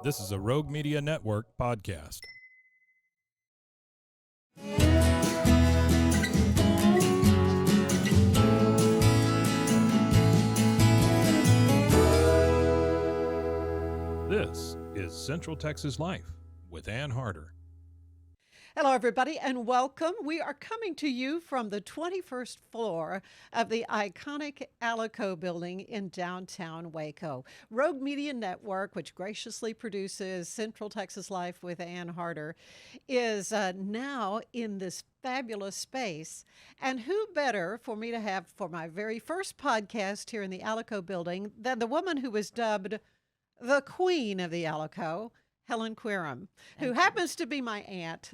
This is a Rogue Media Network podcast. This is Central Texas Life with Ann Harder. Hello, everybody, and welcome. We are coming to you from the 21st floor of the iconic Alico building in downtown Waco. Rogue Media Network, which graciously produces Central Texas Life with Ann Harder, is now in this fabulous space. And who better for me to have for my very first podcast here in the Alico building than the woman who was dubbed the Queen of the Alico, Helen Quiram, who happens to be my aunt.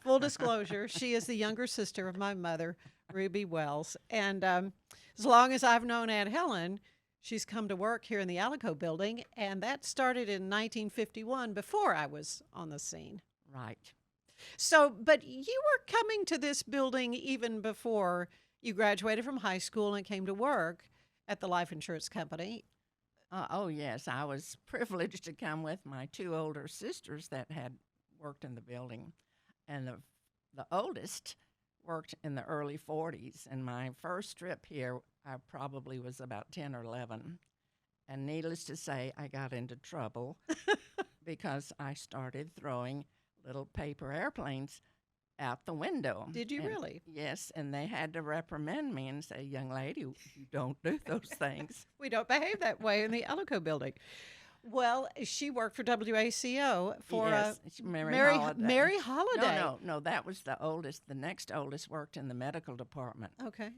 Full disclosure, she is the younger sister of my mother, Ruby Wells. And as long as I've known Aunt Helen, she's come to work here in the Alico building, and that started in 1951 before I was on the scene. Right. So, but you were coming to this building even before you graduated from high school and came to work at the life insurance company. Oh, yes. I was privileged to come with my two older sisters that had worked in the building. And the oldest worked in the early 40s. And my first trip here, I probably was about 10 or 11. And needless to say, I got into trouble because I started throwing little paper airplanes out the window. Did you really? Yes, and they had to reprimand me and say, "Young lady, you don't do those things." We don't behave that way in the Alico building. Well, she worked for WACO for Yes, Mary Holiday. Mary Holiday. No, that was the oldest. The next oldest worked in the medical department. Okay.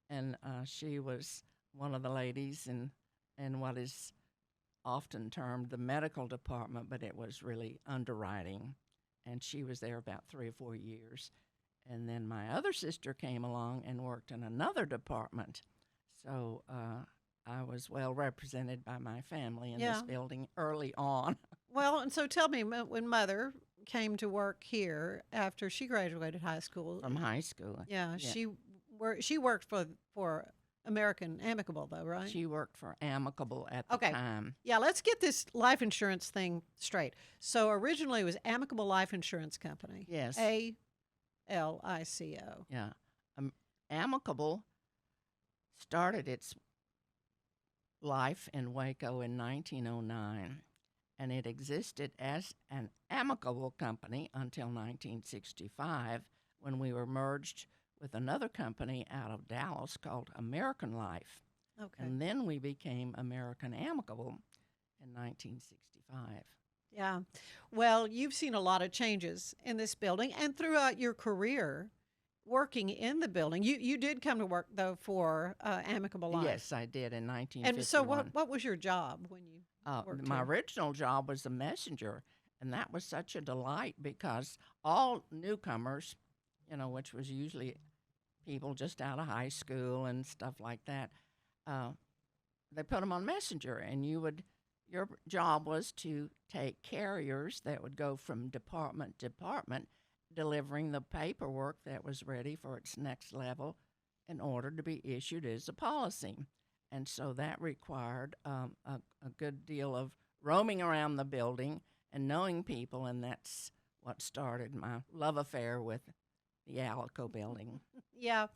And she was one of the ladies in what is often termed the medical department, but it was really underwriting. And she was there about 3 or 4 years. And then my other sister came along and worked in another department. So I was well represented by my family in this building early on. Well, and so tell me, when Mother came to work here after she graduated high school. From high school. Yeah. she worked for American Amicable, though, right? She worked for Amicable at the time. Yeah, let's get this life insurance thing straight. So originally it was Amicable Life Insurance Company. Yes. ALICO. Yeah. Amicable started its life in Waco in 1909, and it existed as an amicable company until 1965 when we were merged with another company out of Dallas called American Life. Okay. And then we became American Amicable in 1965. Yeah. Well, you've seen a lot of changes in this building and throughout your career working in the building. You did come to work, though, for Amicable Life. Yes, I did in 1951. And so what was your job when you worked my here? original job was a messenger, and that was such a delight because all newcomers, which was usually people just out of high school and stuff like that, they put them on messenger, and your job was to take carriers that would go from department to department, delivering the paperwork that was ready for its next level in order to be issued as a policy. And so that required a good deal of roaming around the building and knowing people, and that's what started my love affair with the Alico building. Yeah.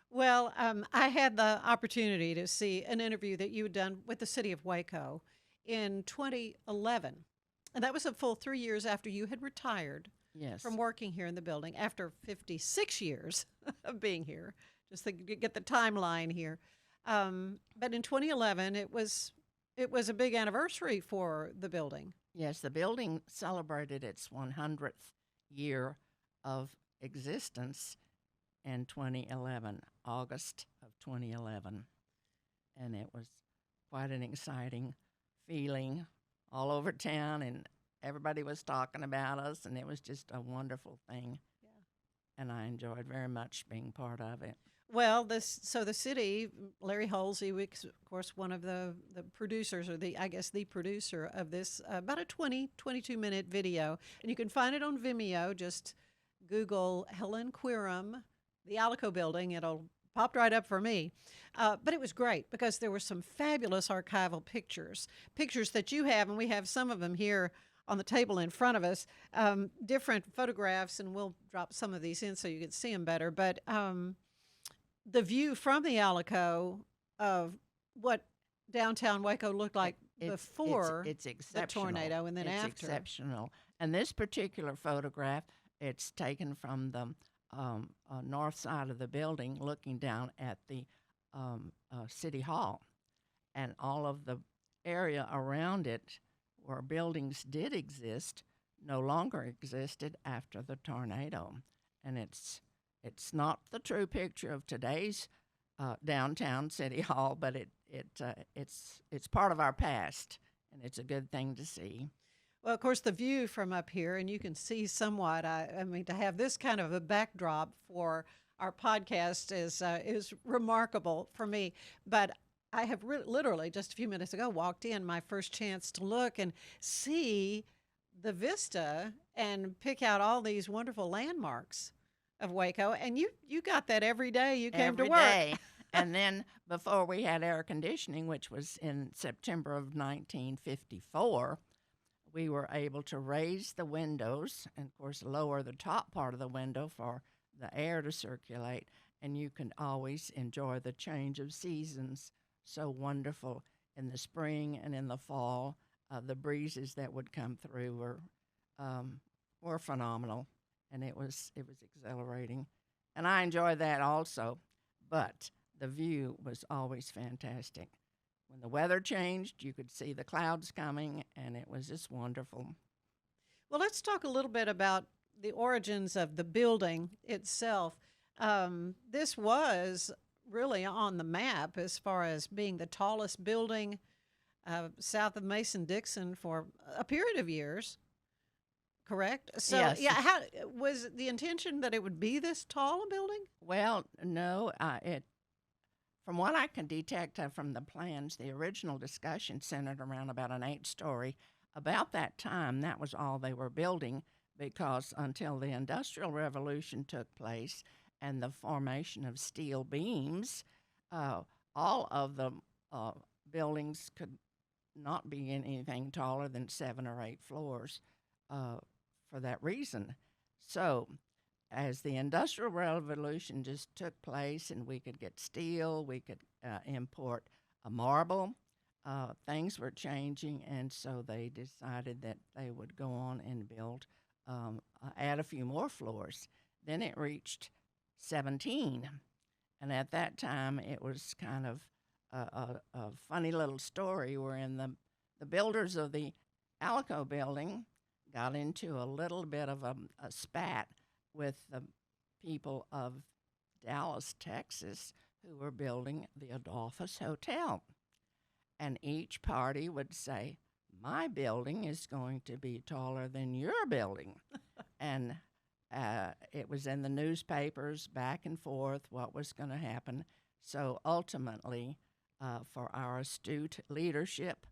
Well, I had the opportunity to see an interview that you had done with the city of Waco in 2011. And that was a full 3 years after you had retired from working here in the building after 56 years of being here, just to get the timeline here. But in 2011, it was a big anniversary for the building. Yes, the building celebrated its 100th year of existence in 2011, August of 2011. And it was quite an exciting feeling all over town, and everybody was talking about us, and it was just a wonderful thing. Yeah. And I enjoyed very much being part of it. Well, the city, Larry Halsey, of course, one of the producers, or the producer of this, about a 22-minute video. And you can find it on Vimeo. Just Google Helen Quiram, the Alico building. It'll popped right up for me. But it was great because there were some fabulous archival pictures that you have, and we have some of them here on the table in front of us different photographs, and we'll drop some of these in so you can see them better. But the view from the Alico of what downtown Waco looked like before it's the exceptional. tornado, and then It's after. exceptional. And this particular photograph, it's taken from the north side of the building, looking down at the city hall, and all of the area around it, where buildings did exist, no longer existed after the tornado. And it's not the true picture of today's downtown city hall, but it's part of our past, and it's a good thing to see. Well, of course, the view from up here, and you can see somewhat. I mean, to have this kind of a backdrop for our podcast is remarkable for me. But I have literally just a few minutes ago walked in, my first chance to look and see the vista and pick out all these wonderful landmarks of Waco. And you got that every day you came to work. Every day. And then before we had air conditioning, which was in September of 1954, we were able to raise the windows and, of course, lower the top part of the window for the air to circulate. And you can always enjoy the change of seasons. So wonderful in the spring and in the fall. The breezes that would come through were phenomenal, and it was exhilarating. And I enjoyed that also. But the view was always fantastic. When the weather changed, you could see the clouds coming, and it was just wonderful. Well, let's talk a little bit about the origins of the building itself. This was really on the map as far as being the tallest building south of Mason-Dixon for a period of years. Correct? So, Yes. yeah, how was the intention that it would be this tall a building? Well, no, from what I can detect from the plans, the original discussion centered around about an 8-story. About that time, that was all they were building, because until the Industrial Revolution took place and the formation of steel beams, all of the buildings could not be anything taller than 7 or 8 floors for that reason. So as the Industrial Revolution just took place and we could get steel, we could import a marble, things were changing, and so they decided that they would go on and build, add a few more floors. Then it reached 17, and at that time it was kind of a funny little story wherein the builders of the Alico building got into a little bit of a spat with the people of Dallas, Texas, who were building the Adolphus Hotel. And each party would say, my building is going to be taller than your building. And it was in the newspapers back and forth what was going to happen. So ultimately, for our astute leadership,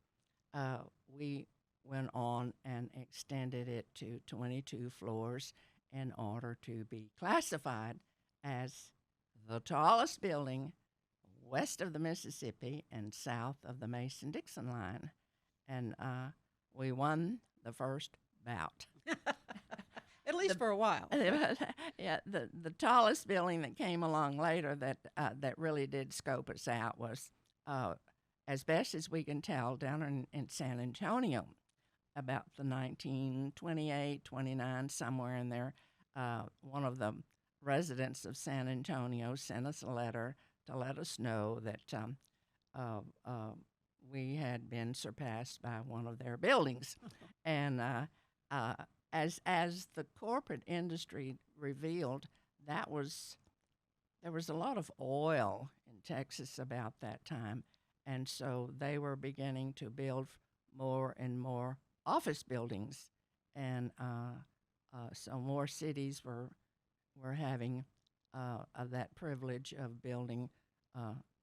we went on and extended it to 22 floors in order to be classified as the tallest building west of the Mississippi and south of the Mason-Dixon line. And we won the first bout. At least for a while. Yeah, the tallest building that came along later that really did scope us out was, as best as we can tell, down in San Antonio, about the 1928, 29, somewhere in there. One of the residents of San Antonio sent us a letter to let us know that we had been surpassed by one of their buildings. And as the corporate industry revealed, there was a lot of oil in Texas about that time, and so they were beginning to build more and more office buildings, and so more cities were having that privilege of building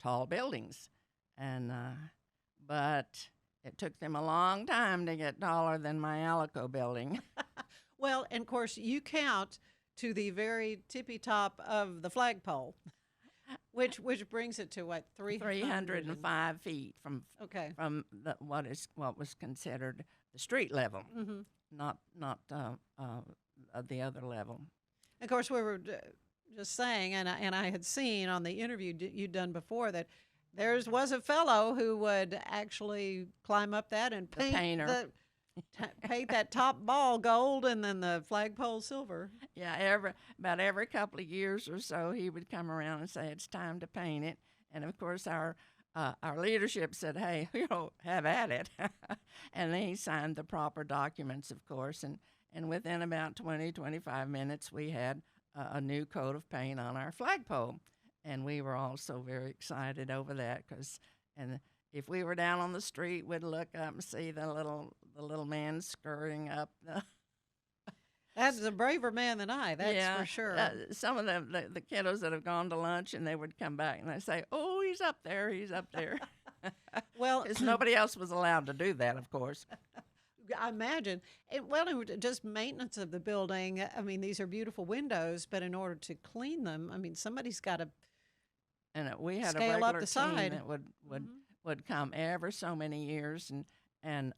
tall buildings, and but it took them a long time to get taller than my Alico building. Well, and of course, you count to the very tippy top of the flagpole, which brings it to what, 305 feet from Okay. from what was considered the street level, Mm-hmm. not the other level. Of course, we were just saying, and I had seen on the interview you'd done before that there was a fellow who would actually climb up that and paint paint that top ball gold and then the flagpole silver. Yeah, about every couple of years or so, he would come around and say it's time to paint it. And of course, our leadership said, "Hey, have at it," and then he signed the proper documents, of course. And within about 25 minutes, we had a new coat of paint on our flagpole, and we were also very excited over that and if we were down on the street, we'd look up and see the little man scurrying up. That's a braver man than I, that's for sure. Some of the kiddos that have gone to lunch, and they would come back and they say, "Oh, he's up there, he's up there." Well, because nobody else was allowed to do that, of course. I imagine. Just maintenance of the building. I mean, these are beautiful windows, but in order to clean them, I mean, somebody's got to. And we had scale a regular up the team side. that would come ever so many years and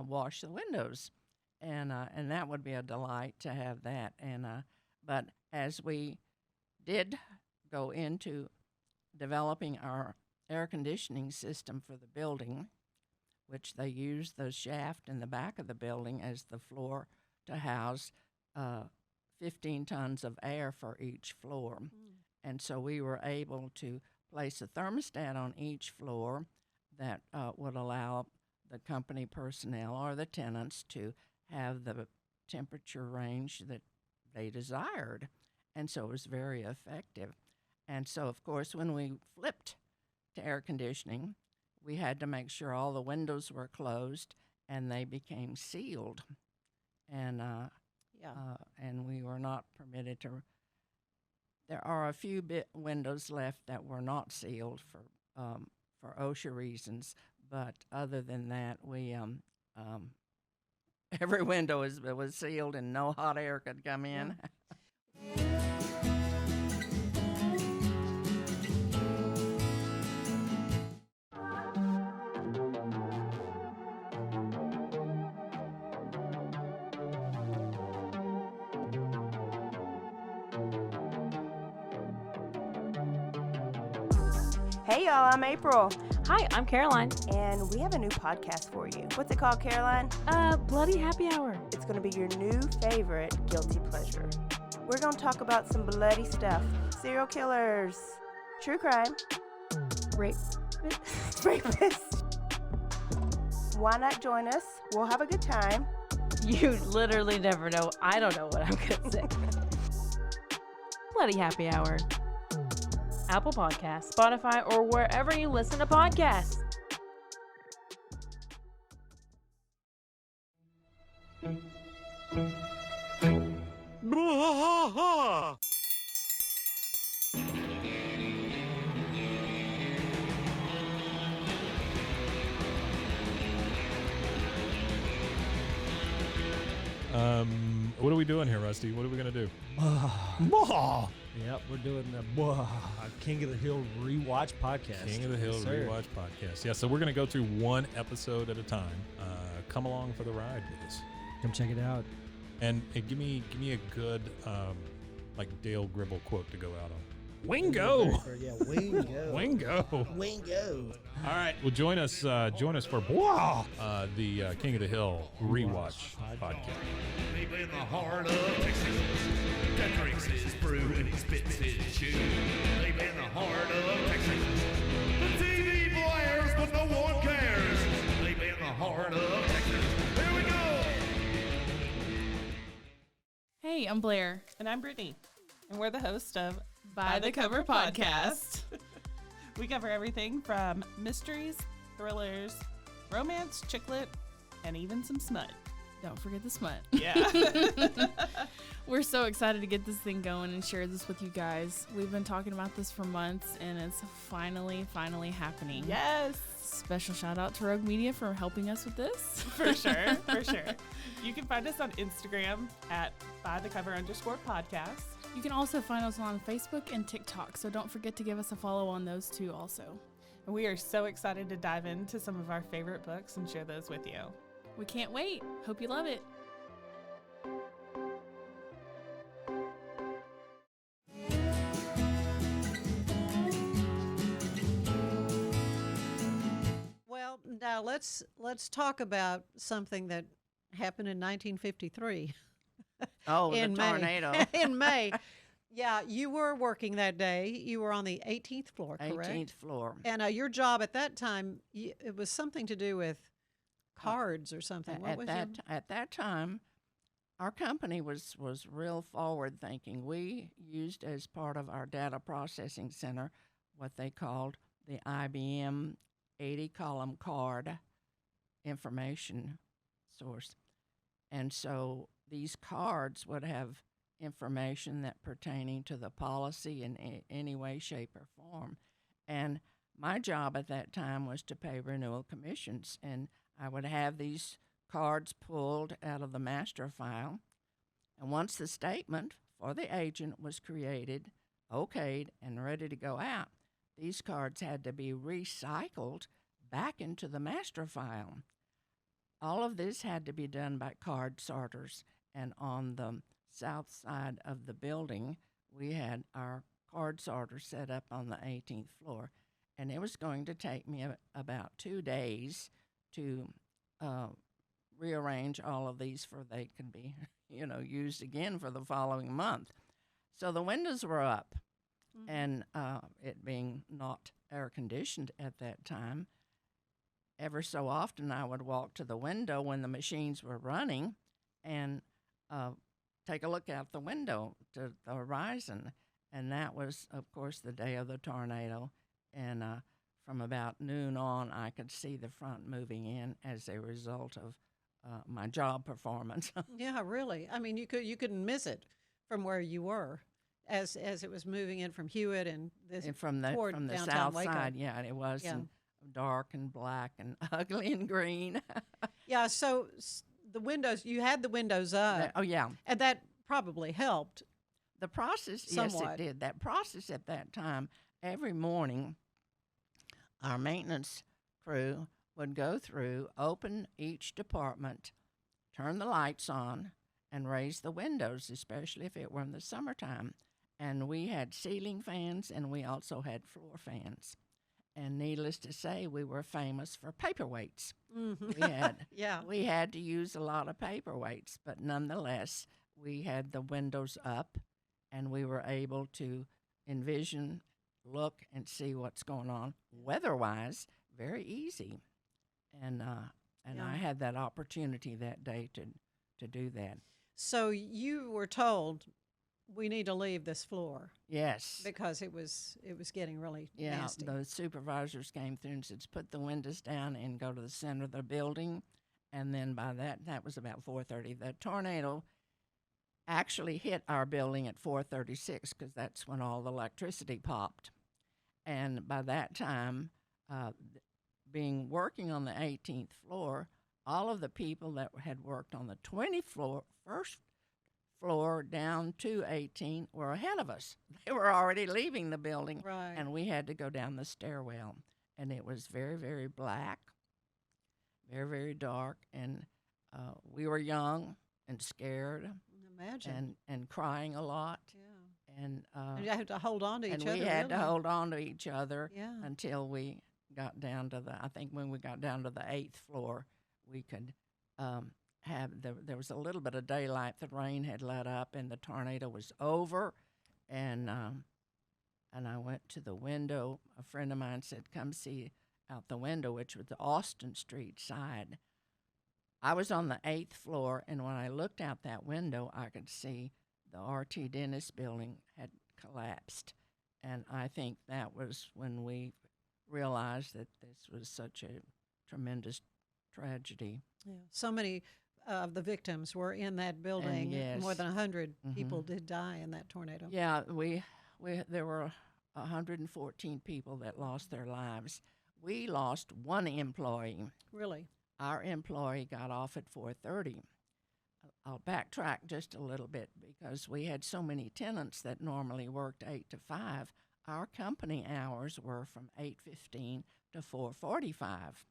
wash the windows, and that would be a delight to have that. But as we did go into developing our air conditioning system for the building, which they used the shaft in the back of the building as the floor to house 15 tons of air for each floor. Mm. And so we were able to place a thermostat on each floor that would allow the company personnel or the tenants to have the temperature range that they desired. And so it was very effective. And so, of course, when we flipped to air conditioning, we had to make sure all the windows were closed and they became sealed. And and we were not permitted to. There are a few windows left that were not sealed for OSHA reasons, but other than that, we every window was sealed and no hot air could come in. Hey y'all, I'm April, Hi, I'm Caroline. and we have a new podcast for you. What's it called, Caroline? Bloody Happy Hour. It's going to be your new favorite guilty pleasure. We're going to talk about some bloody stuff. Serial killers, true crime, Rape. rapists. Why not join us? We'll have a good time. You literally never know. I don't know what I'm going to say. Bloody Happy Hour. Apple Podcasts, Spotify, or wherever you listen to podcasts. What are we doing here, Rusty? What are we gonna do? Yep, we're doing the King of the Hill Rewatch Podcast. King of the Hill Yes, sir. Rewatch Podcast. Yeah, so we're gonna go through one episode at a time. Come along for the ride with us, Come check it out. and give me a good like Dale Gribble quote to go out on. Wingo. Yeah, Wingo. Wingo. Wingo. All right. Well, join us for the King of the Hill Rewatch Podcast. Deep in the heart of Texas, that drinks his brew and he spits his chew. Deep in the heart of Texas, the TV blares but no one cares. Deep in the heart of Texas, here we go. Hey, I'm Blair. And I'm Brittany, and we're the host of By the Cover Podcast. We cover everything from mysteries, thrillers, romance, chick lit, and even some smut. Don't forget the smut. Yeah. We're so excited to get this thing going and share this with you guys. We've been talking about this for months, and it's finally happening. Yes. Special shout out to Rogue Media for helping us with this. For sure. For sure. You can find us on Instagram at @bythecover_podcast. You can also find us on Facebook and TikTok, so don't forget to give us a follow on those two also. And we are so excited to dive into some of our favorite books and share those with you. We can't wait. Hope you love it. Well, now let's talk about something that happened in 1953 Oh, in the May. tornado. In May. Yeah, you were working that day. You were on the 18th floor, correct? 18th floor. And your job at that time, it was something to do with cards or something. What was At that time, our company was real forward thinking. We used as part of our data processing center what they called the IBM 80-column card information source. And so these cards would have information that pertaining to the policy in any way, shape, or form. And my job at that time was to pay renewal commissions, and I would have these cards pulled out of the master file. And once the statement for the agent was created, okayed, and ready to go out, these cards had to be recycled back into the master file. All of this had to be done by card sorters, and on the south side of the building, we had our card sorter set up on the 18th floor, and it was going to take me about 2 days to rearrange all of these for they could be, used again for the following month. So the windows were up, and it being not air conditioned at that time, ever so often I would walk to the window when the machines were running and take a look out the window to the horizon. And that was, of course, the day of the tornado. And from about noon on, I could see the front moving in as a result of my job performance. Yeah, really. I mean, you couldn't miss it from where you were as it was moving in from Hewitt and this And from the downtown south Waco. side, yeah, it was Yeah. dark and black and ugly and green. Yeah, so the windows, you had the windows up, Oh, yeah. and that probably helped. The process, Somewhat. yes, it did. That process at that time, every morning, our maintenance crew would go through, open each department, turn the lights on, and raise the windows, especially if it were in the summertime. And we had ceiling fans, and we also had floor fans. And needless to say, we were famous for paperweights. Mhm. We had Yeah. we had to use a lot of paperweights, but nonetheless, we had the windows up, and we were able to envision, look, and see what's going on weather-wise. Very easy, and Yeah. I had that opportunity that day to do that. So you were told we need to leave this floor Yes. because it was getting really Yeah, nasty. the supervisors came through and said, put the windows down and go to the center of the building. And then by that was about 4:30. The tornado actually hit our building at 4:36 because that's when all the electricity popped. And by that time, working on the 18th floor, all of the people that had worked on the 21st floor down to 18 were ahead of us. They were already leaving the building, Right. and we had to go down the stairwell. And it was very, very black, very, very dark, and we were young and scared Imagine. and crying a lot. Yeah. And And you had to hold on to each and other. we had to really. hold on to each other Yeah. until we got down to I think when we got down to the 8th floor, we could there was a little bit of daylight. The rain had let up, and the tornado was over, and I went to the window. A friend of mine said, "Come see out the window," which was the Austin Street side. I was on the 8th floor, and when I looked out that window, I could see the RT Dennis building had collapsed, and I think that was when we realized that this was such a tremendous tragedy. Yeah. So many of the victims were in that building. yes. More than 100 people Mhm. did die in that tornado. Yeah, there were 114 people that lost their lives. We lost one employee. Really. Our employee got off at 4:30. I'll backtrack just a little bit because we had so many tenants that normally worked 8 to 5. our company hours were from 8:15 to 4:45.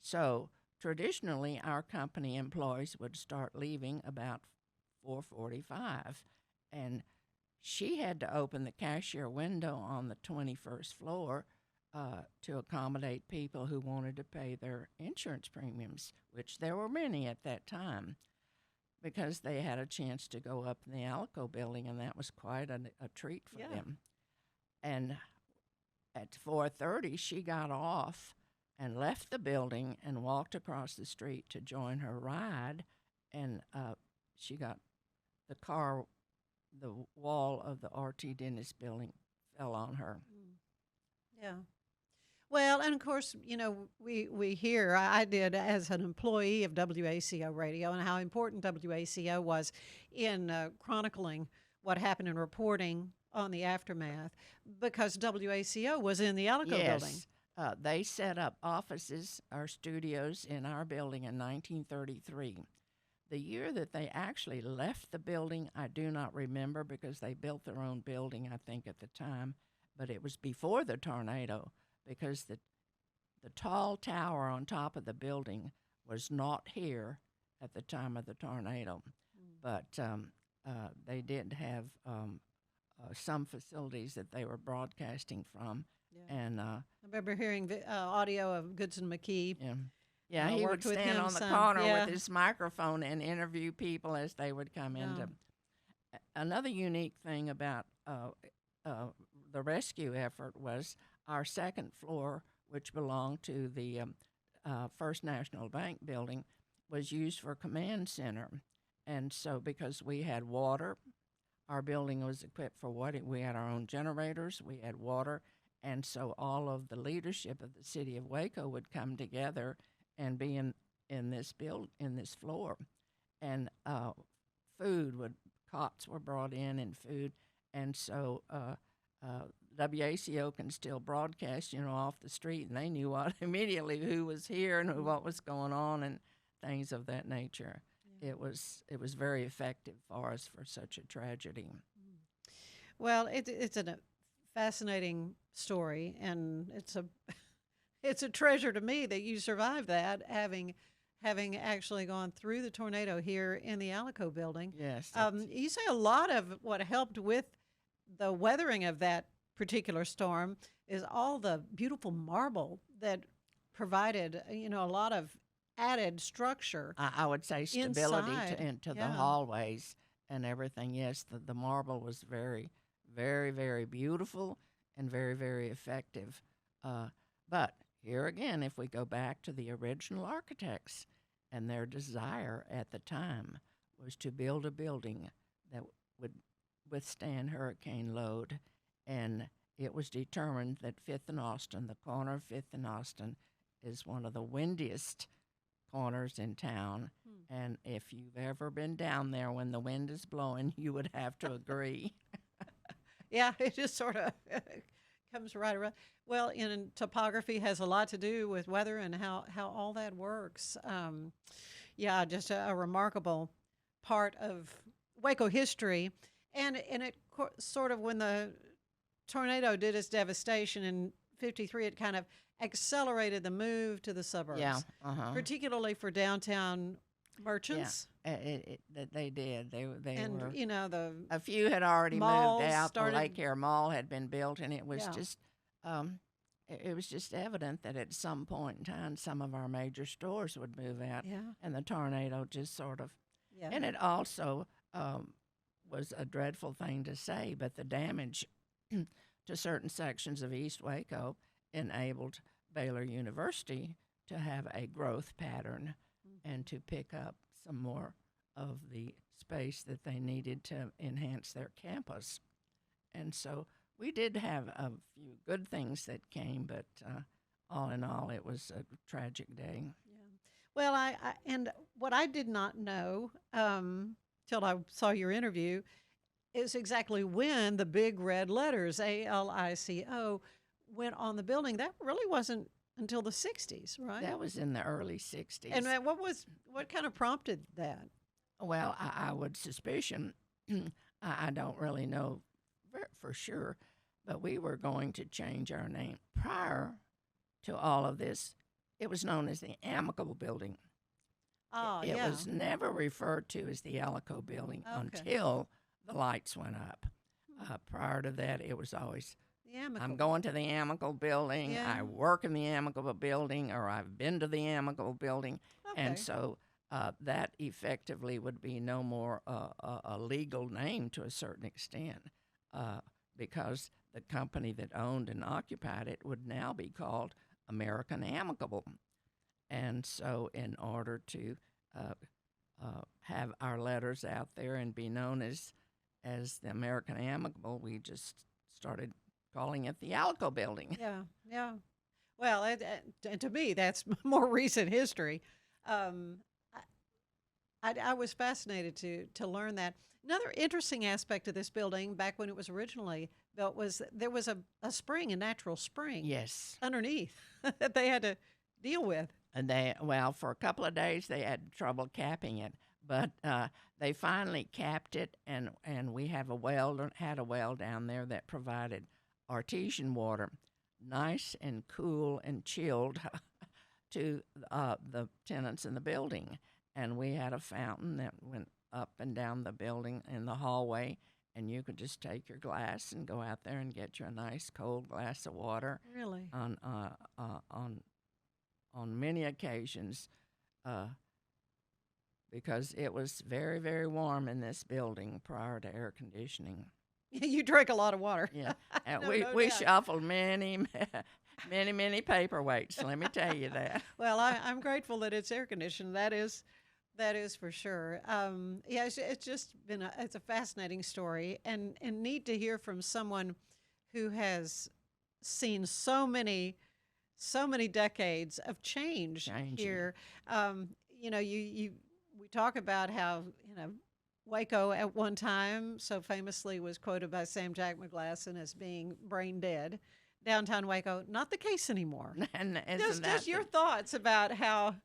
So traditionally, our company employees would start leaving about 4:45, and she had to open the cashier window on the 21st floor to accommodate people who wanted to pay their insurance premiums, which there were many at that time, because they had a chance to go up in the Alico building, and that was quite a treat for them. And at 4:30, she got off and left the building and walked across the street to join her ride, and she got the car, the wall of the RT Dennis building fell on her. Yeah. Well, and of course, we hear, I did as an employee of WACO Radio, and how important WACO was in chronicling what happened and reporting on the aftermath, because WACO was in the Alico building. They set up offices or studios in our building in 1933. The year that they actually left the building, I do not remember, because they built their own building, I think, at the time, but it was before the tornado, because the tall tower on top of the building was not here at the time of the tornado. But they did have some facilities that they were broadcasting from. And I remember hearing audio of Goodson McKee. Yeah, he would worked with stand him on the some. corner Yeah. with his microphone and interview people as they would come into. Another unique thing about the rescue effort was our second floor, which belonged to the First National Bank building, was used for a command center. And so because we had water, our building was equipped for water. We had our own generators, we had water, and so all of the leadership of the city of Waco would come together and be in this floor. And cots were brought in and food, and so WACO can still broadcast, off the street, and they knew immediately who was here and what was going on and things of that nature. It was very effective for us for such a tragedy. Well, it's a fascinating story, and it's a treasure to me that you survived that, having actually gone through the tornado here in the Alico building. Yes. You say a lot of what helped with the weathering of that particular storm is all the beautiful marble that provided, a lot of added structure. I would say stability inside. into the hallways and everything. Yes, the marble was very, very, very beautiful and very, very effective. But here again, if we go back to the original architects, and their desire at the time was to build a building that would withstand hurricane load, and it was determined that Fifth and Austin, the corner of Fifth and Austin, is one of the windiest corners in town. And if you've ever been down there when the wind is blowing, you would have to agree. Yeah, it just sort of comes right around. Well, topography has a lot to do with weather and how all that works. Just a remarkable part of Waco history. And it sort of, when the tornado did its devastation in 53, it kind of accelerated the move to the suburbs, particularly for downtown merchants. Yeah, they did. They and were. A few had already moved out. The Lake Air Mall had been built, and it was just. It was just evident that at some point in time, some of our major stores would move out, and the tornado just sort of. Yeah. And it also was a dreadful thing to say, but the damage to certain sections of East Waco enabled Baylor University to have a growth pattern and to pick up some more of the space that they needed to enhance their campus. And so we did have a few good things that came, but all in all, it was a tragic day. Yeah. Well, I and what I did not know till I saw your interview is exactly when the big red letters ALICO went on the building. That really wasn't until the 60s, right? That was in the early 60s. And what kind of prompted that? Well, I would suspicion, I don't really know for sure, but we were going to change our name. Prior to all of this, it was known as the Amicable Building. Oh, It yeah. was never referred to as the Alico Building Okay. until the lights went up. Prior to that, it was always, The Amicable. I'm going to the Amicable Building, Yeah. I work in the Amicable Building, or I've been to the Amicable Building. Okay. And so that effectively would be no more a legal name to a certain extent, because the company that owned and occupied it would now be called American Amicable. And so in order to have our letters out there and be known as the American Amicable, we just started calling it the Alico Building. Yeah, yeah. Well, and to me, that's more recent history. I was fascinated to learn that. Another interesting aspect of this building, back when it was originally built, was there was a spring, a natural spring, Yes. underneath that they had to deal with. And for a couple of days they had trouble capping it, but they finally capped it, and we had a well down there that provided artesian water, nice and cool and chilled to the tenants in the building. And we had a fountain that went up and down the building in the hallway, and you could just take your glass and go out there and get you a nice cold glass of water. Really? On many occasions, because it was very, very warm in this building prior to air conditioning. You drink a lot of water. Yeah, and No, we no doubt. shuffled many paperweights. Let me tell you that. Well, I'm grateful that it's air conditioned. That is for sure. Yeah, it's just been it's a fascinating story, and neat to hear from someone who has seen so many decades of change Changing. here. You know, we talk about how, you know, Waco at one time so famously was quoted by Sam Jack McGlasson as being brain dead. Downtown Waco, not the case anymore. And isn't that Just your thoughts about how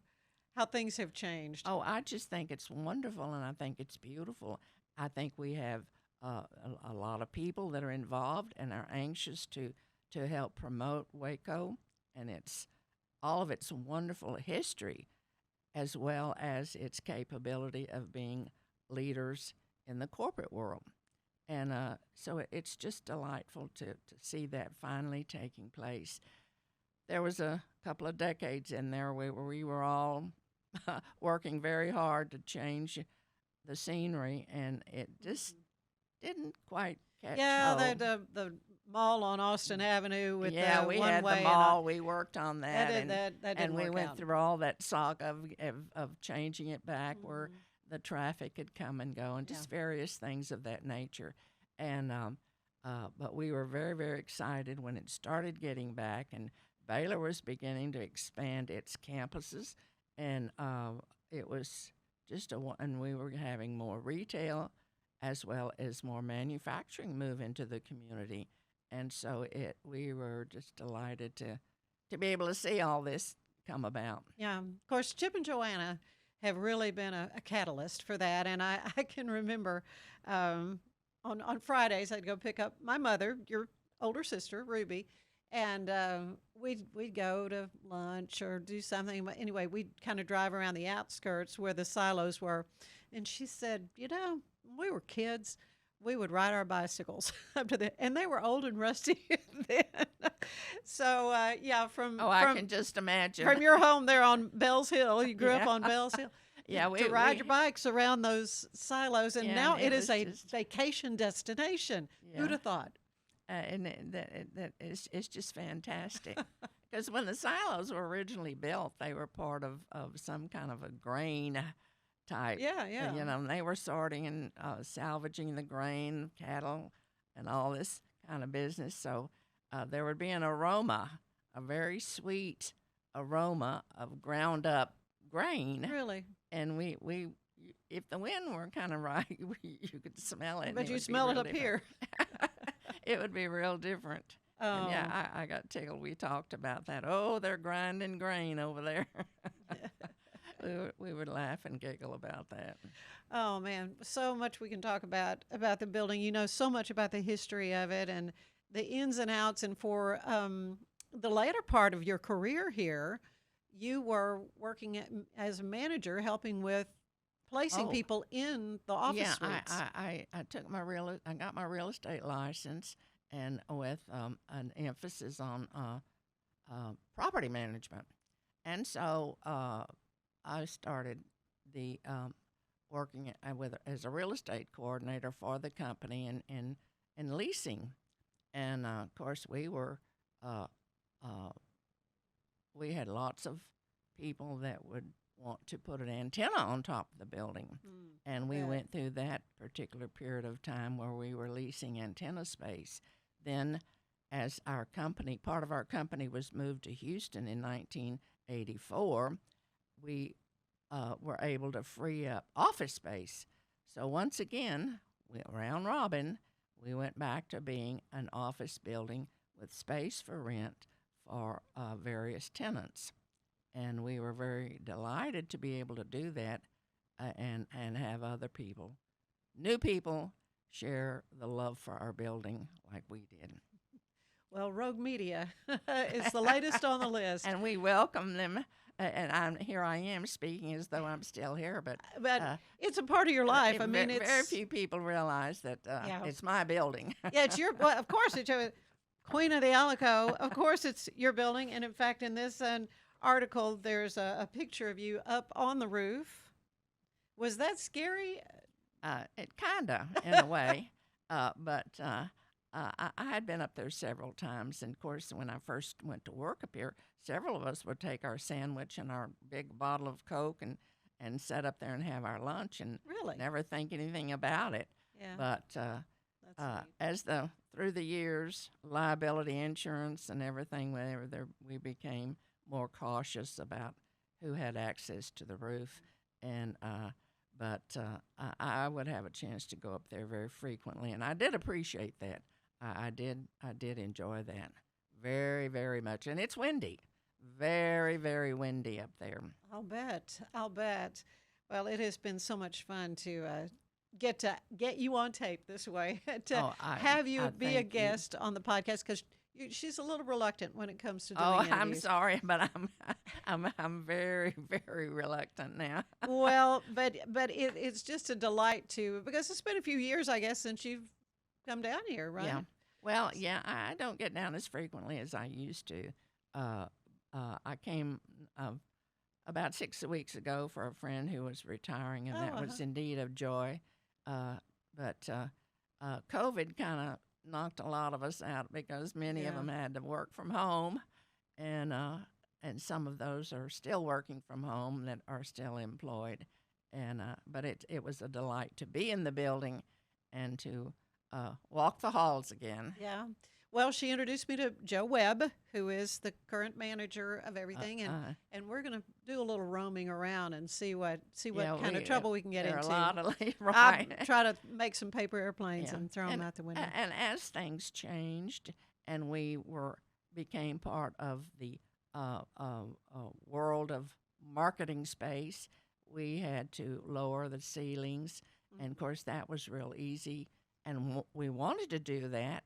things have changed. Oh, I just think it's wonderful, and I think it's beautiful. I think we have a lot of people that are involved and are anxious to help promote Waco, and it's all of its wonderful history, as well as its capability of being leaders in the corporate world. And so it's just delightful to see that finally taking place. There was a couple of decades in there where we were all working very hard to change the scenery, and it just didn't quite catch hold. The mall on Austin Avenue with we the had one-way the mall. We worked on that, that didn't and we work went out. through all that saga of changing it back where the traffic could come and go, and just various things of that nature. And but we were very, very excited when it started getting back, and Baylor was beginning to expand its campuses, and it was just and we were having more retail as well as more manufacturing move into the community. And so we were just delighted to be able to see all this come about. Yeah, of course, Chip and Joanna have really been a catalyst for that. And I can remember on Fridays, I'd go pick up my mother, your older sister, Ruby, and we'd go to lunch or do something. But anyway, we'd kind of drive around the outskirts where the silos were. And she said, you know, when we were kids, we would ride our bicycles up to and they were old and rusty then. So I can just imagine. from your home there on Bells Hill. You grew up on Bells Hill. Yeah, to ride your bikes around those silos, and Yeah, now and it it is was a just- vacation destination. Yeah. Who'd have thought? And that is it's just fantastic. Because when the silos were originally built, they were part of some kind of a grain type. Yeah, yeah. You know, and they were sorting and salvaging the grain, cattle, and all this kind of business. So there would be an aroma, a very sweet aroma of ground up grain. Really? And we if the wind were kind of right, you could smell it. and But it you would be smell it real up here. different. It would be real different. Oh. And yeah, I got tickled. We talked about that. Oh, they're grinding grain over there. we would laugh and giggle about that. Oh man, so much we can talk about the building. You know so much about the history of it, and the ins and outs. And for the later part of your career here, you were working as a manager, helping with placing Oh. people in the office Yeah, suites. I took I got my real estate license, and with an emphasis on property management, and so I started the working with as a real estate coordinator for the company and leasing, and of course we had lots of people that would want to put an antenna on top of the building. And we bet. went through that particular period of time where we were leasing antenna space. Then, as our company, part of our company was moved to Houston in 1984, we were able to free up office space. So once again, round robin, we went back to being an office building with space for rent for various tenants. And we were very delighted to be able to do that and have other people, new people, share the love for our building like we did. Well, Rogue Media is the latest on the list. And we welcome them. And here I am speaking as though I'm still here, but it's a part of your life. I mean, it's very few people realize that it's my building. Yeah, it's your. Well, of course, it's your Queen of the Alico. Of course, it's your building. And in fact, in this article, there's a picture of you up on the roof. Was that scary? It kinda, in a way, but I had been up there several times, and of course, when I first went to work up here, several of us would take our sandwich and our big bottle of Coke and sit up there and have our lunch, and Really? never think anything about it. Yeah. But That's neat. through the years, liability insurance and everything, we became more cautious about who had access to the roof, and but I would have a chance to go up there very frequently, and I did appreciate that. I did enjoy that very, very much, and it's windy, very, very windy up there. I'll bet. Well, it has been so much fun to get you on tape this way, to have you I be a thank you. guest on the podcast, because she's a little reluctant when it comes to doing Oh, interviews. I'm sorry, but I'm very, very reluctant now. Well, but it's just a delight to, because it's been a few years, I guess, since you've come down here, right? Yeah. Well, yeah, I don't get down as frequently as I used to. I came about 6 weeks ago for a friend who was retiring, and that was indeed a joy. But COVID kind of knocked a lot of us out because many of them had to work from home, and some of those are still working from home that are still employed. And but it was a delight to be in the building and to walk the halls again. Yeah. Well, she introduced me to Joe Webb, who is the current manager of everything, and we're going to do a little roaming around and see what kind of trouble we can get into. There are a lot of I'll try to make some paper airplanes and throw them out the window. And as things changed, and we became part of the world of marketing space, we had to lower the ceilings, and of course that was real easy. And we wanted to do that.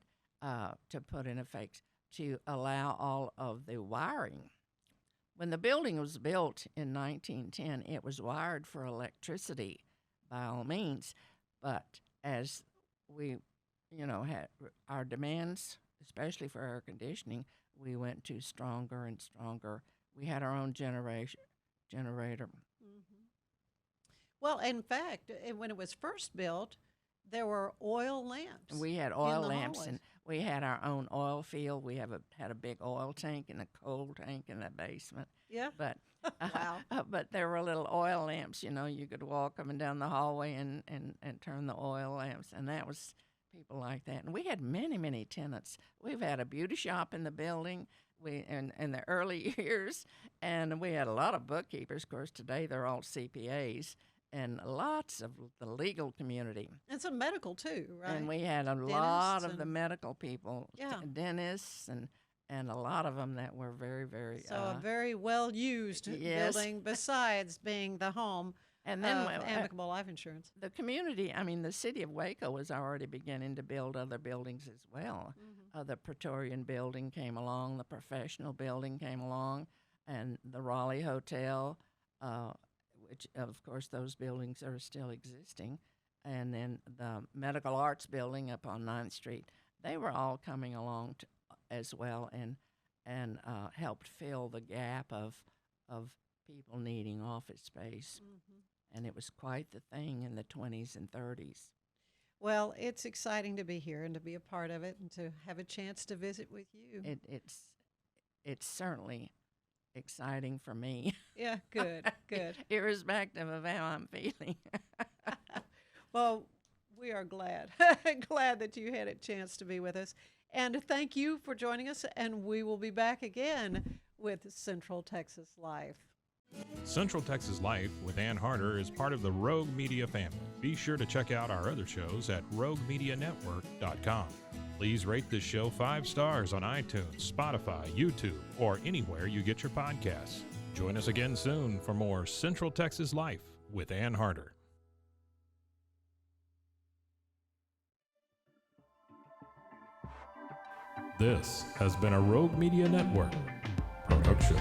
To put in effect to allow all of the wiring. When the building was built in 1910, it was wired for electricity by all means, but as we, had our demands, especially for air conditioning, we went to stronger and stronger. We had our own generator. Well, in fact, when it was first built, there were oil lamps. We had oil the lamps, hallways. and we had our own oil field. We had a big oil tank and a coal tank in the basement. Yeah. But Wow. but there were little oil lamps. You could walk up and down the hallway and turn the oil lamps, and that was people like that. And we had many tenants. We've had a beauty shop in the building. In the early years, and we had a lot of bookkeepers. Of course, today they're all CPAs. And lots of the legal community. And some medical too, right? And we had a lot of the medical people, dentists, and a lot of them that were very, very... So a very well-used yes. building, besides being the home And then Amicable Life Insurance. the community, I mean, the city of Waco was already beginning to build other buildings as well. The Praetorian Building came along, the Professional Building came along, and the Raleigh Hotel, which, of course, those buildings are still existing. And then the Medical Arts Building up on 9th Street, they were all coming along as well and helped fill the gap of people needing office space. And it was quite the thing in the 20s and 30s. Well, it's exciting to be here and to be a part of it and to have a chance to visit with you. It's certainly exciting for me. Yeah, good, good. Irrespective of how I'm feeling. Well, we are glad, glad that you had a chance to be with us. And thank you for joining us, and we will be back again with Central Texas Life. Central Texas Life with Ann Harder is part of the Rogue Media family. Be sure to check out our other shows at roguemedianetwork.com. Please rate this show 5 stars on iTunes, Spotify, YouTube, or anywhere you get your podcasts. Join us again soon for more Central Texas Life with Ann Harder. This has been a Rogue Media Network production.